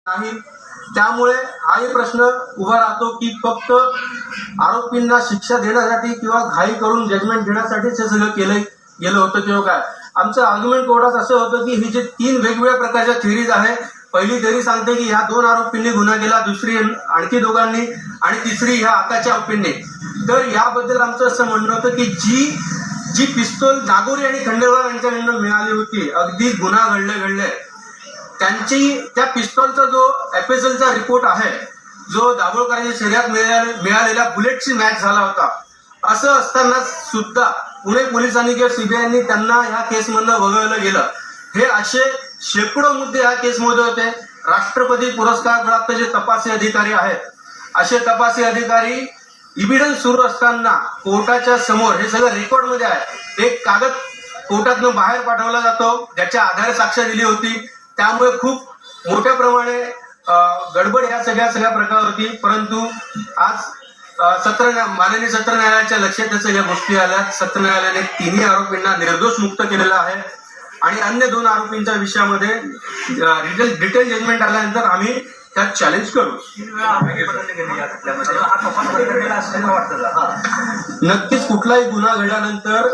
नाही. त्यामुळे हाही प्रश्न उभा राहतो की फक्त आरोपींना शिक्षा देण्यासाठी किंवा घाई करून जजमेंट घेण्यासाठीच हे सगळं केलं गेलं होतं किंवा काय. आमचं आर्ग्युमेंट कोर्टात असं होतं की ही जे 3 वेगवेगळ्या प्रकारच्या थिअरीज आहे, पहिली थिअरी सांगते की ह्या 2 आरोपींनी गुन्हा केला, दुसरी आणखी दोघांनी आणि तिसरी ह्या आकाशच्या आरोपींनी. तर याबद्दल आमचं असं म्हणणं होतं की जी पिस्तूल नागोरी आणि खंडेलवाल यांच्याकडनं मिळाली होती, अगदी गुन्हा घडले त्या पिस्तॉलचा जो एफएसएलचा रिपोर्ट आहे, जो दाभोळकरांच्या शरीरात मिळालेल्या बुलेटची मॅच झाला होता, असं असताना सुद्धा पुणे पोलिसांनी किंवा सीबीआयनी त्यांना ह्या केसमधनं वगळलं गेलं. हे असे शेकडो मुद्दे ह्या केसमध्ये होते. राष्ट्रपती पुरस्कार प्राप्त जे तपासी अधिकारी आहेत, असे तपासी अधिकारी इव्हिडन्स सुरू असताना कोर्टाच्या समोर हे सगळं रेकॉर्डमध्ये आहे. एक कागद कोर्टातनं बाहेर पाठवला जातो ज्याच्या आधारे साक्ष दिली होती. त्यामुळे खूप मोठ्या प्रमाणे गडबड ह्या सगळ्या प्रकार होती. परंतु आज माननीय सत्र न्यायालयाच्या लक्षात या सगळ्या गोष्टी आल्या. सत्र न्यायालयाने 3ही आरोपींना निर्दोष मुक्त केलेलं आहे आणि अन्य 2 आरोपींच्या विषयामध्ये डिटेल जजमेंट आल्यानंतर आम्ही त्यात चॅलेंज करू. नक्कीच कुठलाही गुन्हा घडल्यानंतर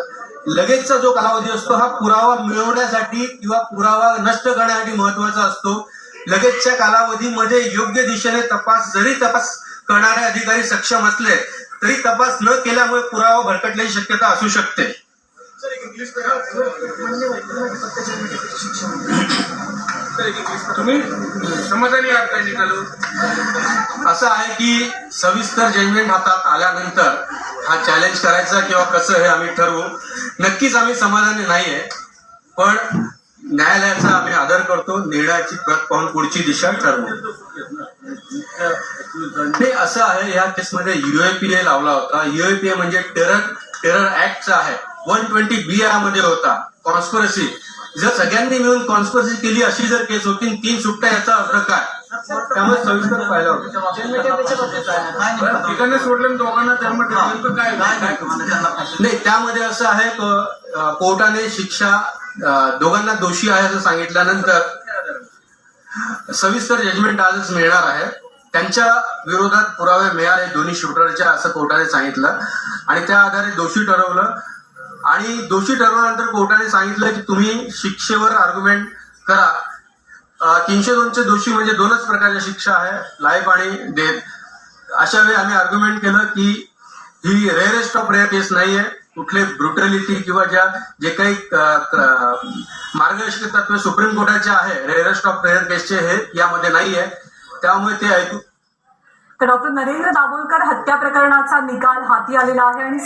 लगेचचा जो कालावधी असतो हा पुरावा मिळवण्यासाठी किंवा पुरावा नष्ट करण्यासाठी महत्वाचा असतो. लगेचच्या कालावधीमध्ये योग्य दिशेने जरी तपास करणारे अधिकारी सक्षम असले तरी तपास न केल्यामुळे पुरावा भरकटण्याची शक्यता असू शकते. तुम्ही समाधानी आहात का निकालो? असं आहे की सविस्तर जजमेंट हातात आल्यानंतर हा चॅलेंज करायचा किंवा कसं हे आम्ही ठरवू. नक्कीच आम्ही समाधानी नाहीये, पण न्यायालयाचा आम्ही आदर करतो. निर्णयाची प्रत पाहून पुढची दिशा ठरवू. ते असं आहे, या केसमध्ये UAPA लावला होता. UAPA म्हणजे टेरर ऍक्टचा आहे. 120B यामध्ये होता कॉन्स्पिरसी. जर सगळ्यांनी मिळून कॉन्स्पिरसी केली अशी जर केस होती, 3 सुट्ट्या याचा अर्थ काय? त्यामुळे सविस्तर पाहिलं होतं. एकाने सोडलं दोघांना जन्म ठेवलं काय नाही, त्यामध्ये असं आहे कोर्टाने शिक्षा दोघांना दोषी आहे असं सांगितल्यानंतर सविस्तर जजमेंट आजच मिळणार आहे. त्यांच्या विरोधात पुरावे मिळाले दोन्ही शूटरच्या असं कोर्टाने सांगितलं आणि त्या आधारे दोषी ठरवलं. आणि दोषी ठरवल्यानंतर कोर्टाने सांगितलं की तुम्ही शिक्षेवर आर्ग्युमेंट करा. 302चे दोषी म्हणजे 2च प्रकारच्या शिक्षा आहे, लाईफ आणि डेथ. अशा वेळी आम्ही आर्ग्युमेंट केलं की ही रेअरेस्ट ऑफ रेअर केस नाहीये. कुठले ब्रुटॅलिटी किंवा जे काही मार्गदर्शक तत्व सुप्रीम कोर्टाचे आहे रेअरेस्ट ऑफ रेअर केसचे हे यामध्ये नाहीये. त्यामुळे ते ऐकू. तर डॉक्टर नरेंद्र दाभोलकर हत्या प्रकरणाचा निकाल हाती आलेला आहे आणि